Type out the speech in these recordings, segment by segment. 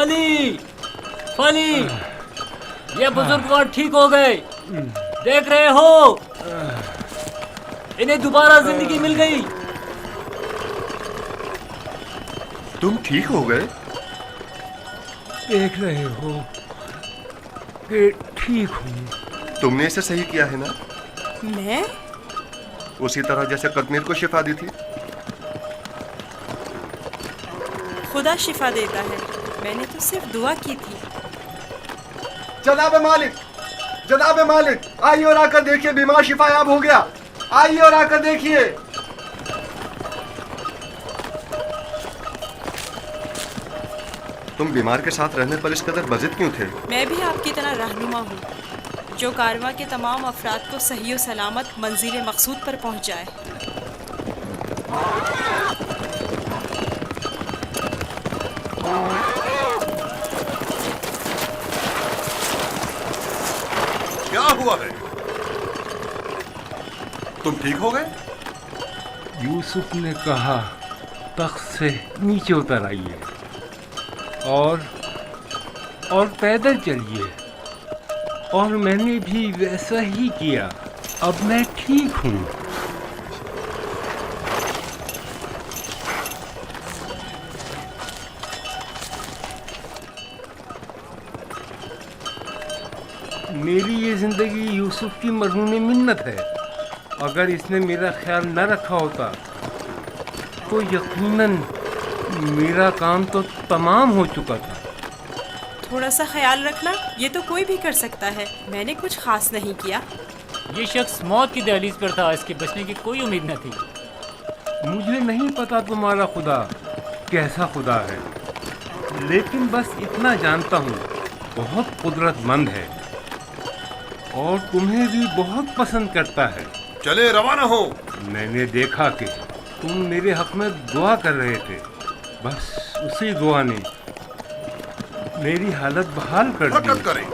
فلی فلی یہ بزرگوار ٹھیک ہو گئے، دیکھ رہے ہو انہیں دوبارہ زندگی مل گئی۔ تم ٹھیک ہو گئے؟ دیکھ رہے ہو کہ ٹھیک ہوں۔ تم نے اسے صحیح کیا ہے نا؟ میں؟ اسی طرح جیسے قطمیر کو شفا دی تھی۔ خدا شفا دیتا ہے، میں نے تو صرف دعا کی تھی۔ جناب مالک، جناب مالک، آئیے اور آ کر دیکھیے بیمار شفا یاب ہو گیا، آئیے اور آ کر دیکھیے۔ تم بیمار کے ساتھ رہنے پر اس قدر بضد کیوں تھے؟ میں بھی آپ کی طرح رہنما ہوں جو کارواں کے تمام افراد کو صحیح و سلامت منزل مقصود پر پہنچائے۔ کیا ہوا ہے؟ تم ٹھیک ہو گئے؟ یوسف نے کہا تخت سے نیچے اتر آئیے اور پیدل چلیے، اور میں نے بھی ویسا ہی کیا۔ اب میں ٹھیک ہوں۔ میری یہ زندگی یوسف کی مرہون منت ہے۔ اگر اس نے میرا خیال نہ رکھا ہوتا تو یقیناً میرا کام تو تمام ہو چکا تھا۔ تھوڑا سا خیال رکھنا یہ تو کوئی بھی کر سکتا ہے، میں نے کچھ خاص نہیں کیا۔ یہ شخص موت کی دہلیز پر تھا، اس کے بچنے کی کوئی امید نہ تھی۔ مجھے نہیں پتا تمہارا خدا کیسا خدا ہے، لیکن بس اتنا جانتا ہوں بہت قدرت مند ہے اور تمہیں بھی بہت پسند کرتا ہے۔ چلے روانہ ہو۔ میں نے دیکھا کہ تم میرے حق میں دعا کر رہے تھے، بس اسی دعا نے میری حالت بحال کر دی۔ حرکت کریں۔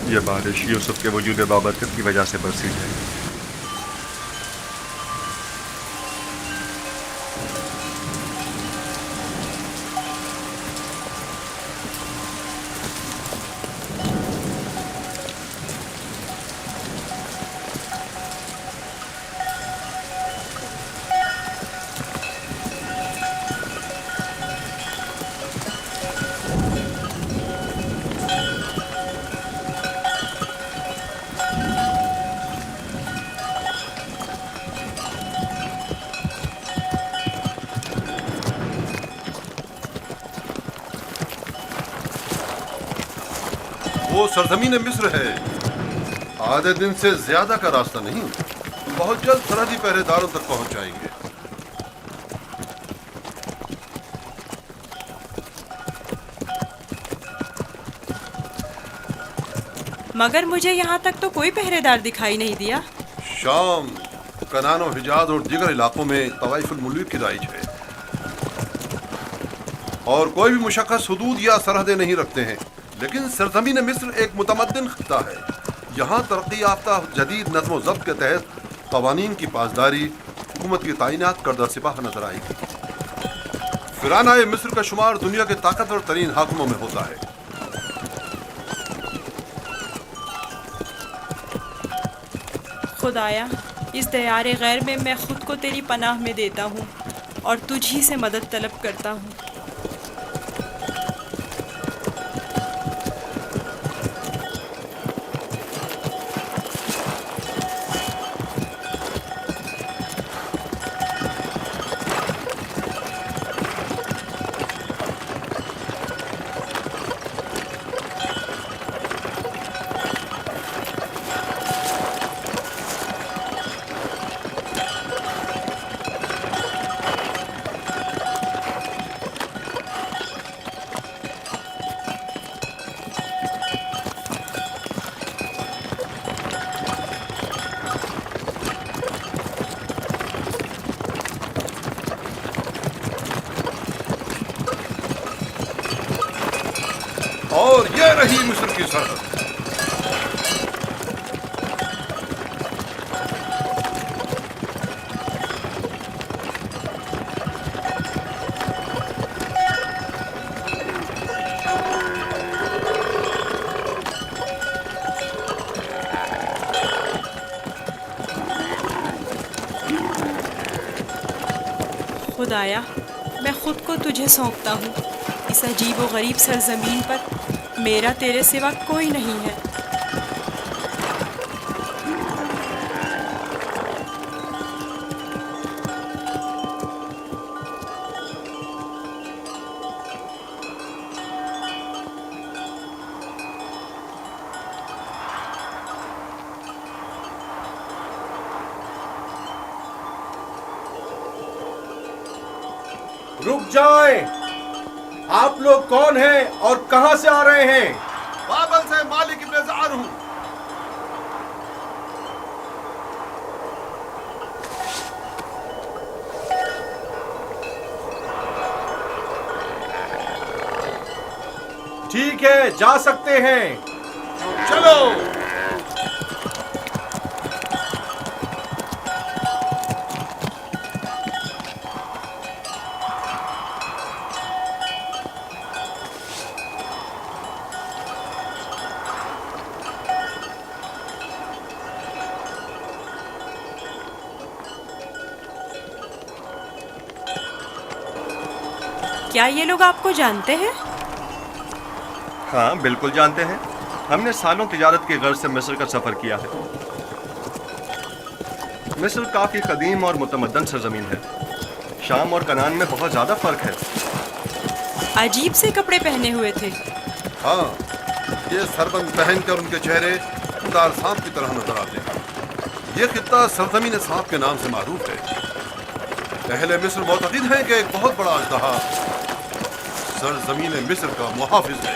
یہ بارش یوسف کے وجود بابرکت کی وجہ سے برسی ہے۔ وہ سرزمین مصر ہے، آدھے دن سے زیادہ کا راستہ نہیں، بہت جلد سرحدی پہرے داروں تک پہنچ جائیں گے۔ مگر مجھے یہاں تک تو کوئی پہرے دار دکھائی نہیں دیا۔ شام، کنعان و حجاز اور دیگر علاقوں میں طوائف الملوک کی رائج ہے، اور کوئی بھی مشخص حدود یا سرحدیں نہیں رکھتے ہیں، لیکن سرزمین مصر ایک متمدن خطہ ہے۔ یہاں ترقی یافتہ جدید نظم و ضبط کے تحت قوانین کی پاسداری، حکومت کی تعینات کردہ سپاہ نظر آئے گی۔ فرعونۂ مصر کا شمار دنیا کے طاقتور ترین حاکموں میں ہوتا ہے۔ خدایا، اس دیار غیر میں میں خود کو تیری پناہ میں دیتا ہوں اور تجھ ہی سے مدد طلب کرتا ہوں۔ یہ رہی مصر کی سرحد. خدایا میں خود کو تجھے سونپتا ہوں. اس عجیب و غریب سرزمین پر میرا تیرے سوا کوئی نہیں ہے. رک جائیں. آپ لوگ کون ہیں اور کہاں سے آ رہے ہیں؟ بابل سے مالک ابن زعر ہوں. ٹھیک ہے، جا سکتے ہیں. چلو. کیا یہ لوگ آپ کو جانتے ہیں؟ ہاں بالکل جانتے ہیں. ہم نے سالوں تجارت کی غرض سے مصر کا سفر کیا ہے. مصر کافی قدیم اور متمدن سرزمین ہے. شام اور کنعان میں بہت زیادہ فرق ہے. عجیب سے کپڑے پہنے ہوئے تھے. ہاں، یہ سربند پہن کر ان کے چہرے دار سانپ کی طرح نظر آتے ہیں. یہ خطہ سرزمین سانپ کے نام سے معروف ہے. اہل مصر معتقد ہیں کہ ایک بہت بڑا اژدہا سرزمین مصر کا محافظ ہے.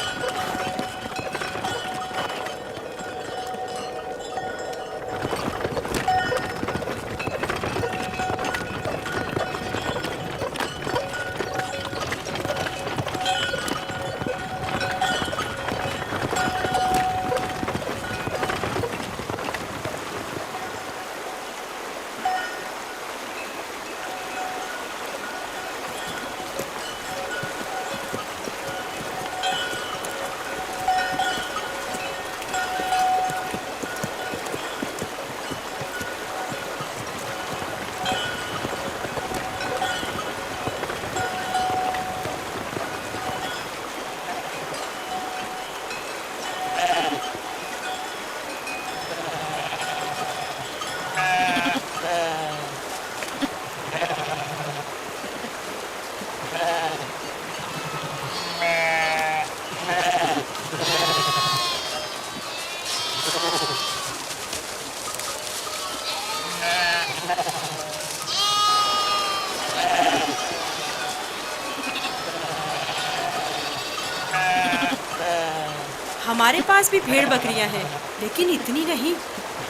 ہمارے پاس بھی بھیڑ بکریاں ہیں، لیکن اتنی نہیں.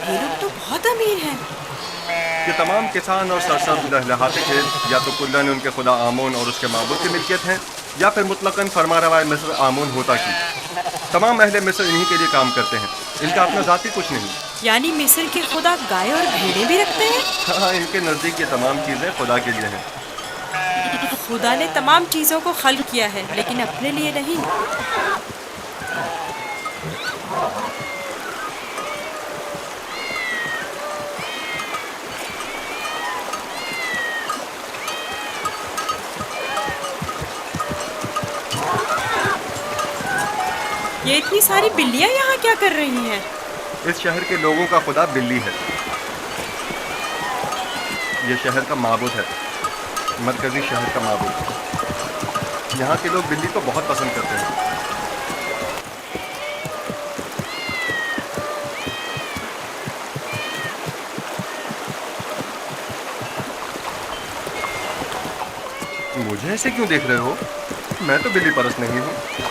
یہ لوگ تو بہت امیر ہیں. یہ تمام کسان اور سرسبز لہلہاتے کھیت یا تو کلن ان کے خدا آمون اور اس کے معبود کی ملکیت ہیں، یا پھر مطلقاً فرما روا مصر آمون ہوتا کی. تمام اہل مصر انہی کے لیے کام کرتے ہیں. ان کا اپنا ذاتی کچھ نہیں. یعنی مصر کے خدا گائے اور بھیڑیں بھی رکھتے ہیں؟ ہاں، ان کے نزدیک یہ تمام چیزیں خدا کے لیے ہیں. خدا نے تمام چیزوں کو خلق کیا ہے، لیکن اپنے لیے نہیں. یہ اتنی ساری بلیاں یہاں کیا کر رہی ہیں؟ اس شہر کے لوگوں کا خدا بلی ہے. یہ شہر کا معبود ہے، مرکزی شہر کا معبود. یہاں کے لوگ بلی کو بہت پسند کرتے ہیں. مجھے ایسے کیوں دیکھ رہے ہو؟ میں تو بلی پرست نہیں ہوں.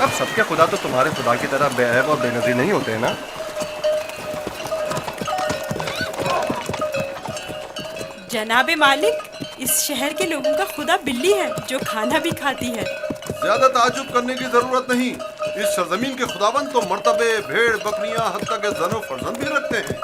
اب سب کے خدا تو تمہارے خدا کی طرح بے عیب اور بے نظیر نہیں ہوتے ہیں نا. جناب مالک، اس شہر کے لوگوں کا خدا بلی ہے جو کھانا بھی کھاتی ہے. زیادہ تعجب کرنے کی ضرورت نہیں. इस सरजमीन के खुदाबंद तो मर्तबे भेड़ बकरियां हत्ता के जनो फर्जंद भी रखते हैं।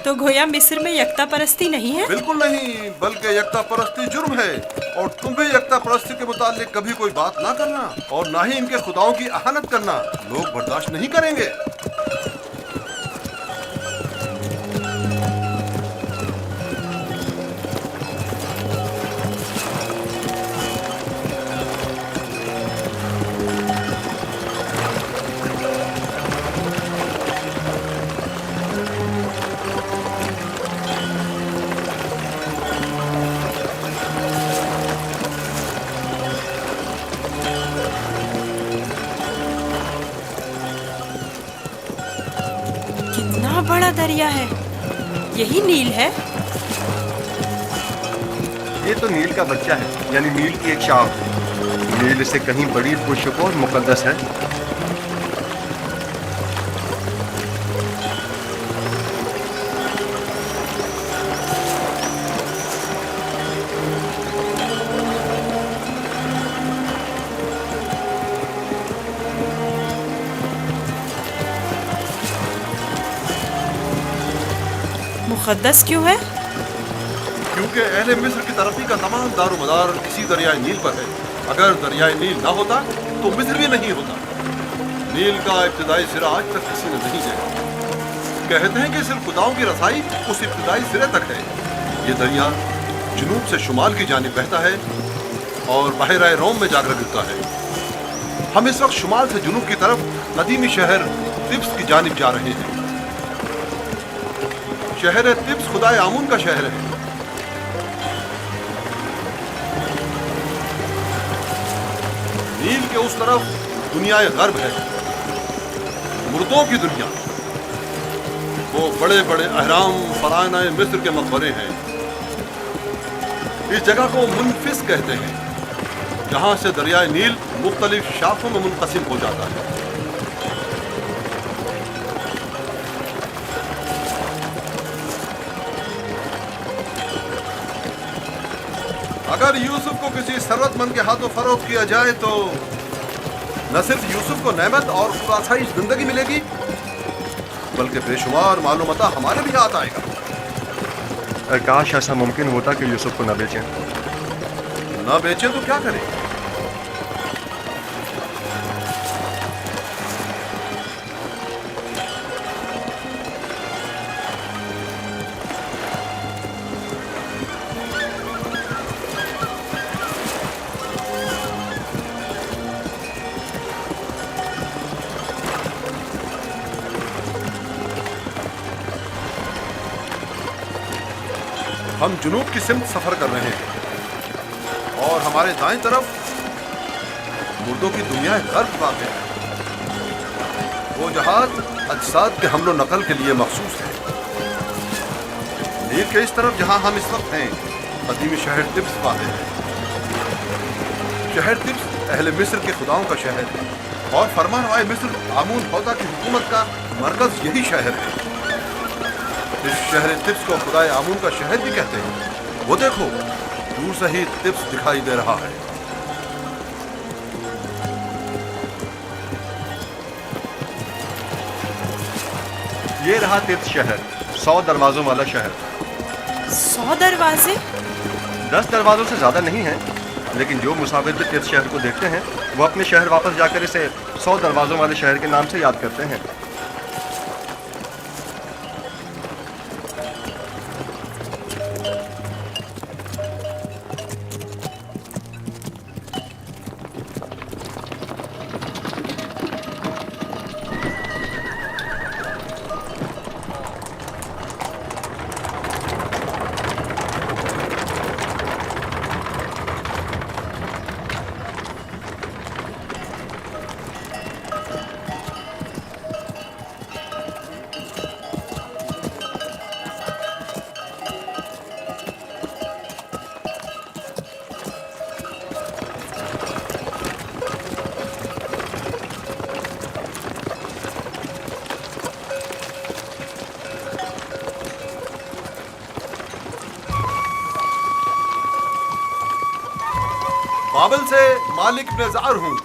तो गोया मिस्र में यकता परस्ती नहीं है? बिल्कुल नहीं, बल्कि यकता परस्ती जुर्म है। और तुम भी यकता परस्ती के मुतालिक कभी कोई बात ना करना और ना ही इनके खुदाओं की अहानत करना। लोग बर्दाश्त नहीं करेंगे। कितना बड़ा दरिया है, यही नील है? ये तो नील का बच्चा है, यानी नील की एक शाख। नील इससे कहीं बड़ी पुरशुक और मुकद्दस है। मुकद्दस क्यों है? क्योंकि अहले मिस्र की तरक्की का तमाम दारोमदार इसी दरियाए नील पर है। अगर दरियाए नील ना होता तो मिस्र भी नहीं होता। नील का इब्तदाई सिरा आज तक किसी ने नहीं देखा। कहते हैं कि सिर्फ खुदाओं की रसाई उस इब्तदाई सिरे तक है। ये दरिया जुनूब से शुमाल की जानिब बहता है और बहरा रोम में जाकर गिरता है। हम इस वक्त शुमाल से जुनूब की तरफ कदीमी शहर तिब्स की जानिब जा रहे हैं। शहर तिब्स खुदाए आमून का शहर है। नील के उस तरफ दुनियाए गर्ब है, मुर्दों की दुनिया। वो बड़े बड़े अहराम फराना मिस्र के मकबरे हैं। इस जगह को मुनफिस कहते हैं, जहां से दरियाए नील मुख्तलिफ शाखों में मुनक़सिम हो जाता है। अगर यूसुफ को किसी सरवतमंद के हाथों फरोख्त किया जाए तो न सिर्फ यूसुफ को नेमत और खुदासाइश जिंदगी मिलेगी, बल्कि बेशुमार मालूमता हमारे भी हाथ आएगा। काश ऐसा मुमकिन होता कि यूसुफ को न बेचें। न बेचे तो क्या करें? हम जुनूब की सिमत सफर कर रहे हैं और हमारे दाएं तरफ मुर्दों की दुनिया गर्भ वाक़ है। वो जहाज अजसाद के हमलो नकल के लिए मखसूस है। नील के इस तरफ जहां हम इस वक्त हैं, कदीमी शहर तिब्स वाक़ है। शहर तिब्स अहले मिस्र के खुदाओं का शहर है और फरमानवाए मिस्र आमून हौदा की हुकूमत का मरकज यही शहर है। इस शहर तिब्स को खुदाए आमून का शहर भी कहते हैं। वो देखो, दूर से ही तिब्स दिखाई दे रहा है। ये रहा तिब्स शहर, 100 दरवाजों वाला शहर। 100 दरवाजे? 10 दरवाजों से ज्यादा नहीं है, लेकिन जो मुसाफिर भी तिब्स शहर को देखते हैं वो अपने शहर वापस जाकर इसे 100 दरवाजों वाले शहर के नाम से याद करते हैं। بابل سے مالک بن زعر ہوں.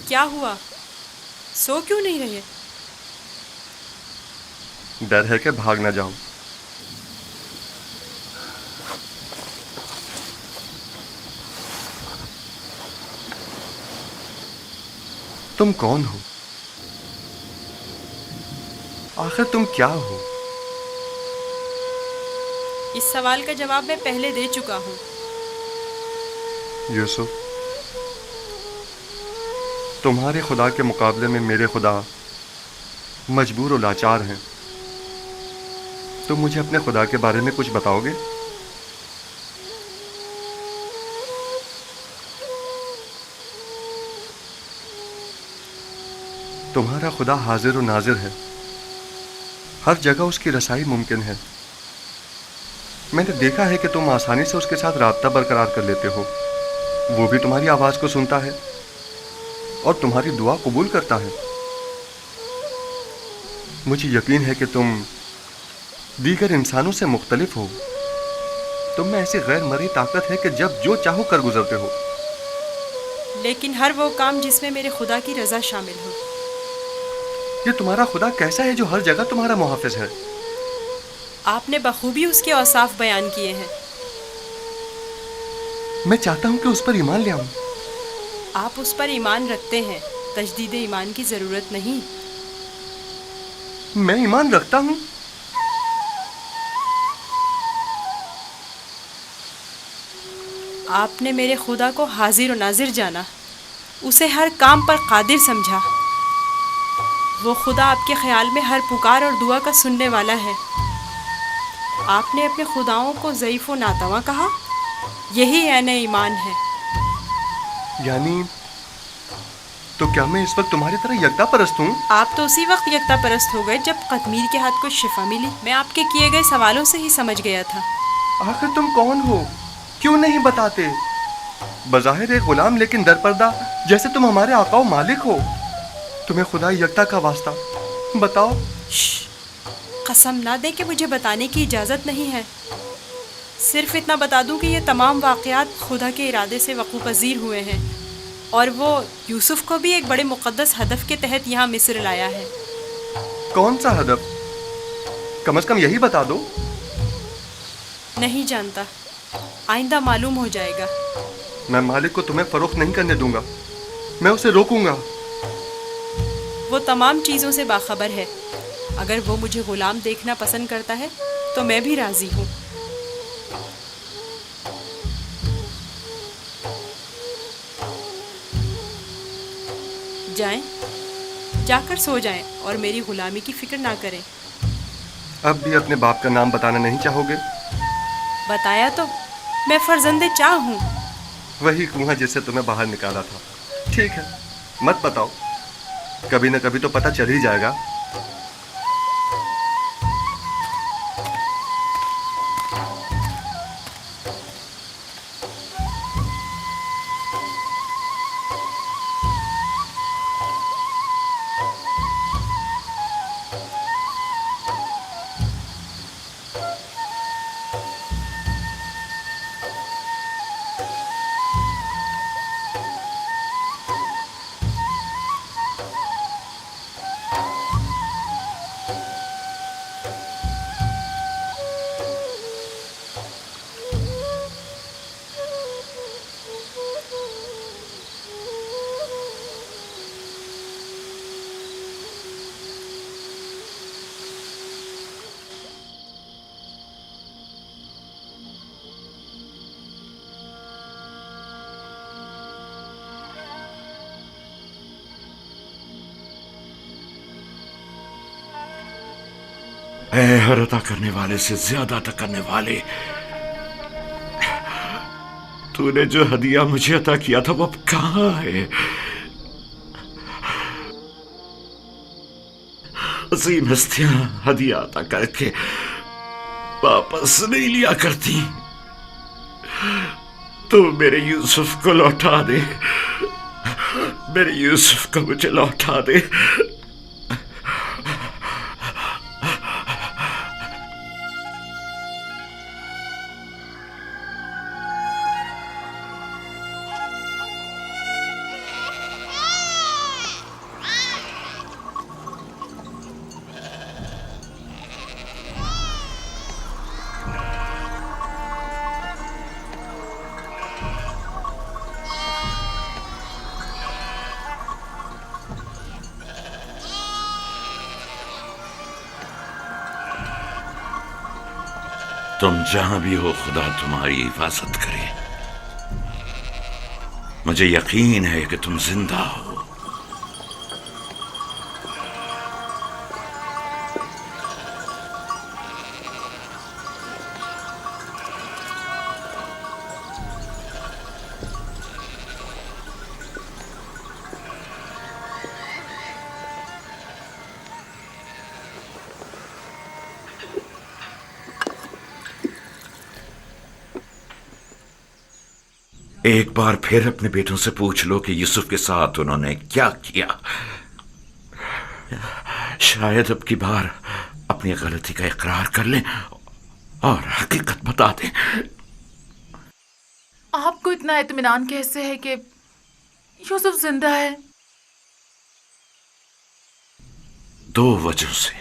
کیا ہوا؟ سو کیوں نہیں رہے؟ ڈر ہے کہ بھاگ نہ جاؤں. تم کون ہو؟ آخر تم کیا ہو؟ اس سوال کا جواب میں پہلے دے چکا ہوں. یوسف، تمہارے خدا کے مقابلے میں میرے خدا مجبور و لاچار ہیں. تم مجھے اپنے خدا کے بارے میں کچھ بتاؤ گے؟ तुम्हारा खुदा हाजिर और नाजिर है, हर जगह उसकी रसाई मुमकिन है। मैंने देखा है कि तुम आसानी से उसके साथ राब्ता बरकरार कर लेते हो। वो भी तुम्हारी आवाज़ को सुनता है और तुम्हारी दुआ कबूल करता है। मुझे यकीन है कि तुम दीगर इंसानों से मुख्तलिफ हो। तुम में ऐसी गैर मरी ताकत है कि जब जो चाहो कर गुजरते हो। लेकिन हर वो काम जिसमें मेरे खुदा की रज़ा शामिल हो। ये तुम्हारा खुदा कैसा है जो हर जगह तुम्हारा मुहाफिज है? आपने बखूबी उसके औसाफ बयान किए हैं। मैं चाहता हूं कि उस पर ईमान ले आऊं। आप उस पर ईमान रखते हैं, तजदीद ईमान की ज़रूरत नहीं। मैं ईमान रखता हूं। आपने मेरे खुदा को हाजिर और नाजिर जाना, उसे हर काम पर कादिर समझा। वो खुदा आपके ख्याल में हर पुकार और दुआ का सुनने वाला है। आपने अपने खुदाओं को ज़ईफ़ व नातवा कहा, यही ऐन ईमान है। यानी तो क्या मैं इस वक्त तुम्हारी तरह यकता परस्त हूँ? आप तो उसी वक्त यकता परस्त हो गए जब कतमीर के हाथ को शिफा मिली। मैं आपके किए गए सवालों से ही समझ गया था। आखिर तुम कौन हो? क्यों नहीं बताते? बज़ाहिर एक गुलाम लेकिन दरपर्दा, जैसे तुम हमारे आका व मालिक हो। तुम्हें खुदा यकता का वास्ता बताओ। कसम ना दे कि मुझे बताने की इजाज़त नहीं है। सिर्फ इतना बता दूं कि ये तमाम वाक़यात खुदा के इरादे से वक़ू पज़ीर हुए हैं और वो यूसुफ को भी एक बड़े मुक़द्दस हदफ के तहत यहाँ मिस्र लाया है। कौन सा हदफ? कम से कम यही बता दो। नहीं जानता, आइंदा मालूम हो जाएगा। मैं मालिक को तुम्हें फ़रोख्त नहीं करने दूंगा। मैं उसे रोकूंगा। वो तमाम चीज़ों से बाखबर है। अगर वो मुझे ग़ुलाम देखना पसंद करता है तो मैं भी राज़ी हूँ। जाएं, जाकर सो जाएं और मेरी ग़ुलामी की फ़िक्र ना करें। अब भी अपने बाप का नाम बताना नहीं चाहोगे? बताया तो, मैं फ़र्जंदे चाह हूँ। वही कुआं जिससे तुम्हें बाहर निकाला था। ठीक है, मत बताओ, कभी न कभी तो पता चल ही जाएगा। ऐ हर अता करने वाले से ज्यादा अता करने वाले, तूने जो हदिया मुझे अता किया था वो अब कहाँ है? अजीम हस्तियां हदिया अता करके वापस नहीं लिया करती। तो मेरे यूसुफ को लौटा दे, मेरे यूसुफ को मुझे लौटा दे। तुम जहां भी हो, खुदा तुम्हारी हिफाजत करे। मुझे यकीन है कि तुम जिंदा हो। एक बार फिर अपने बेटों से पूछ लो कि यूसुफ के साथ उन्होंने क्या किया। शायद अब की बार अपनी गलती का इकरार कर लें और हकीकत बता दें। आपको इतना इत्मीनान कैसे है कि यूसुफ जिंदा है? 2 वजहों से।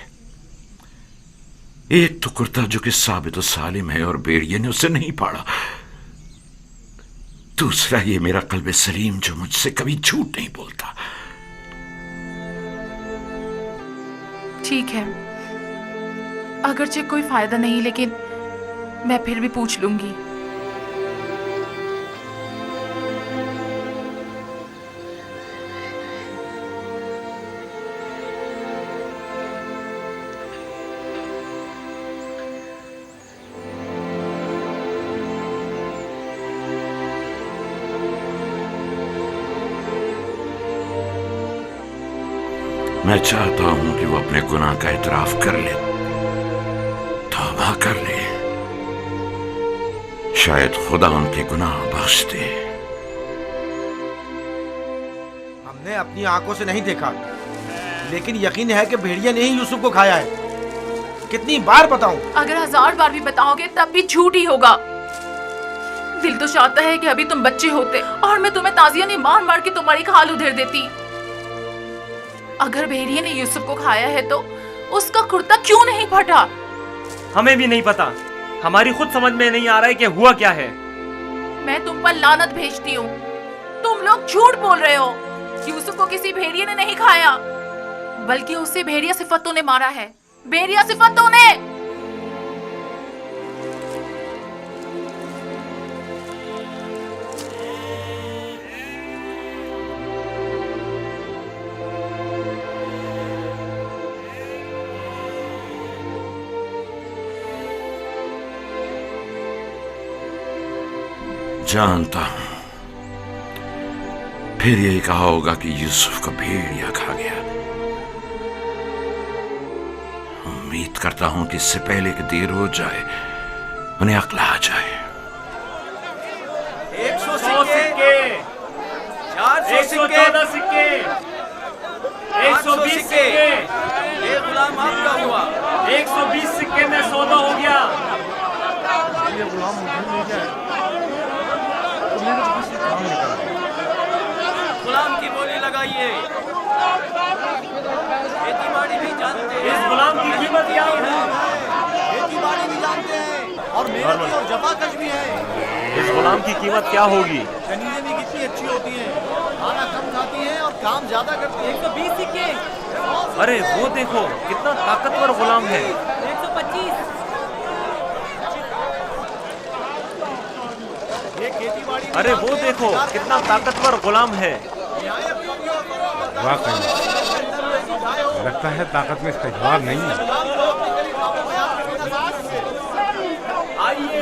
एक तो कुर्ता जो कि साबित और सालिम है और भेड़िए ने उसे नहीं पाड़ा। दूसरा ये मेरा कल्बे सलीम जो मुझसे कभी झूठ नहीं बोलता। ठीक है, अगरचे कोई फायदा नहीं, लेकिन मैं फिर भी पूछ लूंगी। मैं चाहता हूं कि वो अपने गुनाह का इतराफ कर ले, तौबा कर ले। शायद खुदा उनके गुनाह बख्श दे। हमने अपनी आंखों से नहीं देखा, लेकिन यकीन है कि भेड़िया ने ही यूसुफ को खाया है। कितनी बार बताऊं? अगर 1000 बार भी बताओगे तब भी झूठ ही होगा। दिल तो चाहता है कि अभी तुम बच्चे होते और मैं तुम्हें ताजिया ने मार मार के तुम्हारी खाल उधेड़ देती। अगर भेड़िए ने यूसुफ को खाया है तो उसका कुर्ता क्यों नहीं फटा? हमें भी नहीं पता। हमारी खुद समझ में नहीं आ रहा है कि हुआ क्या है। मैं तुम पर लानत भेजती हूँ। तुम लोग झूठ बोल रहे हो। यूसुफ को किसी भेड़िए ने नहीं खाया, बल्कि उसे भेड़िया सिफतों ने मारा है। भेड़िया सिफतों ने। जानता हूं फिर यही कहा होगा कि यूसुफ को भेड़िया खा गया। उम्मीद करता हूं कि इससे पहले कि देर हो जाए उन्हें अक्ल आ जाए। 100 सिक्के, 114 सिक्के, 120 सिक्के। ये गुलाम आपका हुआ। 120 सिक्के में सौदा हो गया। ये गुलाम मुझे मिल जाए तो मेरे पास से काम निकल जाए। गुलाम की बोली लगाइए। खेती बाड़ी भी जानते हैं। इस गुलाम की कीमत क्या है? खेती बाड़ी भी जानते हैं और मेहनती और जफाकश भी है। इस गुलाम की कीमत क्या होगी? कनीजें भी कितनी अच्छी होती हैं, खाना कम खाती हैं और काम ज्यादा करती हैं। 120 सिक्के। अरे वो देखो कितना ताकतवर गुलाम है। 125। ये खेती बाड़ी। अरे वो देखो कितना ताकतवर गुलाम है। वाकई लगता है ताकत में इसका जवाब नहीं है। आइए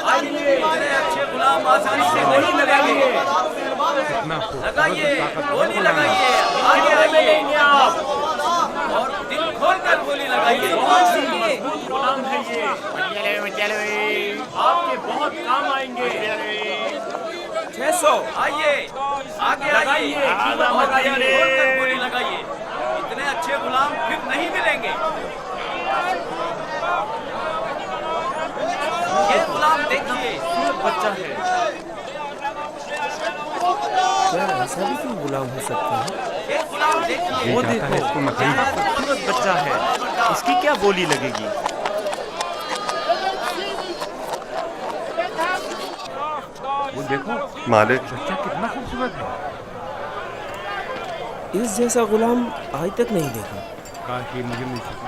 आइए, अच्छे गुलाम आसानी से गोली लगाइए। कितना लगाइए, गोली लगाइए। आगे आइए आप और दिल खोलकर गोली लगाइए। बहुत ही मजबूत गुलाम है ये। आपके बहुत काम आएंगे। 600। आइए आगे आइए, कीमत लगाइए, खोलकर गोली लगाइए। इतने अच्छे गुलाम फिर नहीं मिलेंगे। ये गुलाम देखिए, खूबसूरत बच्चा है। क्या ऐसा भी कोई गुलाम हो सकता है? ये गुलाम देखिए, वो देखो इसको मैं खरीद। कितना खूबसूरत बच्चा है। इसकी क्या बोली लगेगी? वो देखो मालिक, बच्चा कितना खूबसूरत है। इस जैसा गुलाम आज तक नहीं देखा। काश ये मुझे मिल सके।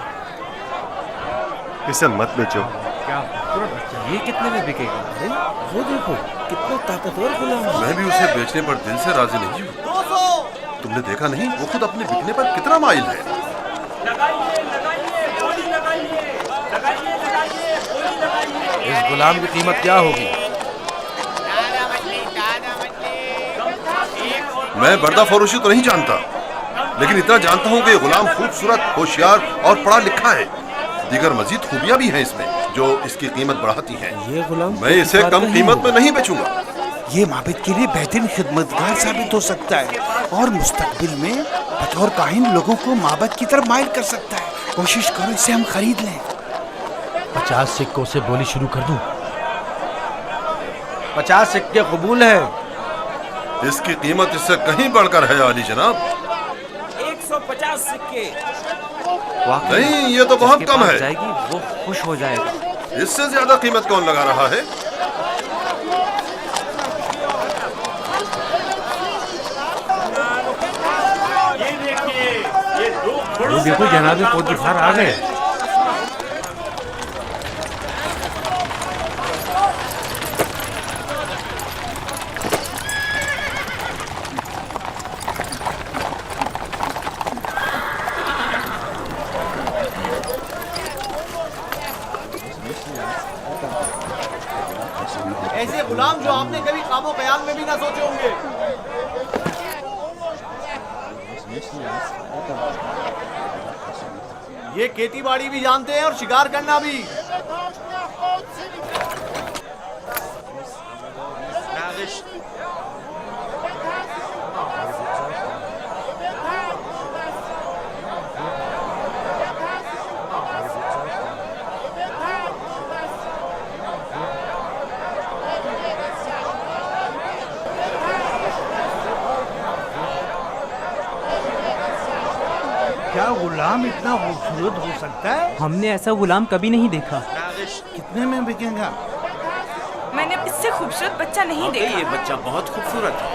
इसे मत बेचो। क्या खूबसूरत बच्चा है। ये कितने में बिकेगा? अरे वो देखो कितना ताकतवर गुलाम है। मैं भी उसे बेचने पर दिल से राजी नहीं हूँ। 200। तुमने देखा नहीं वो खुद अपने बिकने पर कितना माइल है। लगाइए लगाइए, गोली लगाइए, लगाइए लगाइए, गोली लगाइए। इस गुलाम की कीमत क्या होगी? मैं बर्दा फरोशी तो नहीं जानता, लेकिन इतना जानता हूँ कि ये गुलाम खूबसूरत, होशियार और पढ़ा लिखा है। दीगर मजीद खूबियाँ भी हैं इसमें जो इसकी कीमत बढ़ाती हैं। ये गुलाम मैं इसे कम कीमत में नहीं बेचूंगा। یہ معبد کے لیے بہترین خدمتگار ثابت ہو سکتا ہے اور مستقبل میں بطور کاہن لوگوں کو معبد کی طرف مائل کر سکتا ہے. کوشش کرو اسے ہم خرید لیں. 50 سکوں سے بولی شروع کر دوں. 50 سکے قبول ہے. اس کی قیمت اس سے کہیں بڑھ کر ہے عالی جناب. 150 سکے. نہیں یہ تو بہت کم ہے. جائے گی وہ خوش ہو جائے گا. اس سے زیادہ قیمت کون لگا رہا ہے؟ دیکھو جناب پوتیفار آ گئے. ایسے غلام جو آپ نے کبھی خواب و خیال میں بھی نہ سوچے ہوں گے. یہ کھیتی باڑی بھی جانتے ہیں اور شکار کرنا بھی. کیا غلام اتنا خوبصورت ہو سکتا ہے؟ ہم نے ایسا غلام کبھی نہیں دیکھا. کتنے میں بکے گا؟ میں نے اس سے خوبصورت بچہ نہیں دیکھا. یہ بچہ بہت خوبصورت ہے.